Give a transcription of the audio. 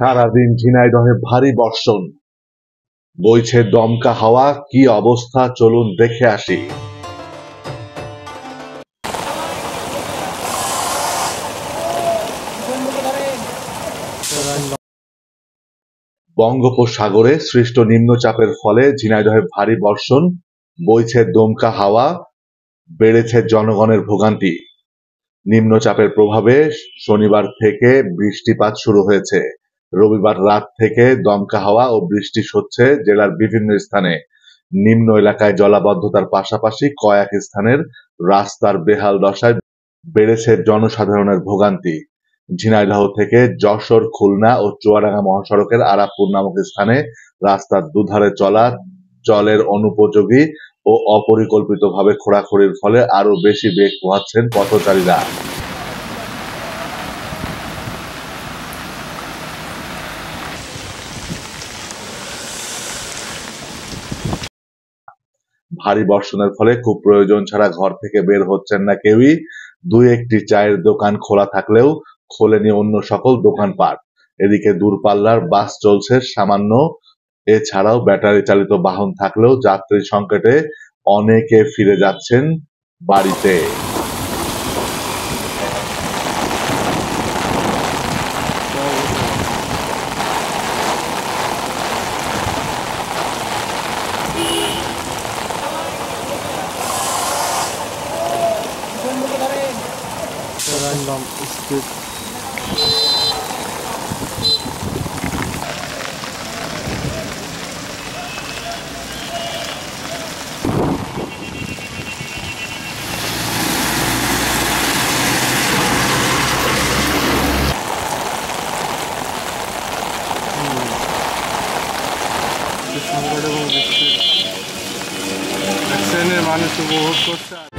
সারাদিন ঝিনাইদহে ভারী বর্ষণ, বইছে দমকা হাওয়া। কি অবস্থা চলুন দেখে আসি। বঙ্গোপসাগরে সৃষ্ট নিম্নচাপের ফলে ঝিনাইদহে ভারী বর্ষণ, বইছে দমকা হাওয়া, বেড়েছে জনগণের ভোগান্তি। নিম্নচাপের প্রভাবে শনিবার থেকে বৃষ্টিপাত শুরু হয়েছে। রবিবার রাত থেকে দমকা হাওয়া ও বৃষ্টি হচ্ছে জেলার বিভিন্ন স্থানে। নিম্ন এলাকায় জলাবদ্ধতার পাশাপাশি কয়েক স্থানের রাস্তার বেহাল দশায় বেড়েছে জনসাধারণের ভোগান্তি। ঝিনাইদহ থেকে যশোর, খুলনা ও চুয়াডাঙ্গা মহাসড়কের আরাপপুর নামক স্থানে রাস্তার দুধারে চলের অনুপযোগী ও অপরিকল্পিতভাবে খোঁড়াখুড়ির ফলে আরো বেশি বেগ পোহাচ্ছেন পথচারীরা। ভারী বর্ষণের ফলে খুব প্রয়োজন ছাড়া ঘর থেকে বের হচ্ছেন না কেউই। দুই একটি চায়ের দোকান খোলা থাকলেও খোলেনি অন্য সকল দোকানপাট। এদিকে দূরপাল্লার বাস চলছে সামান্য, এছাড়াও ব্যাটারি চালিত বাহন থাকলেও যাত্রী সংকটে অনেকে ফিরে যাচ্ছেন বাড়িতে। random skip সংকট এবং বৃষ্টির এক শ্রেণীর মানুষ উপভোগ করছে।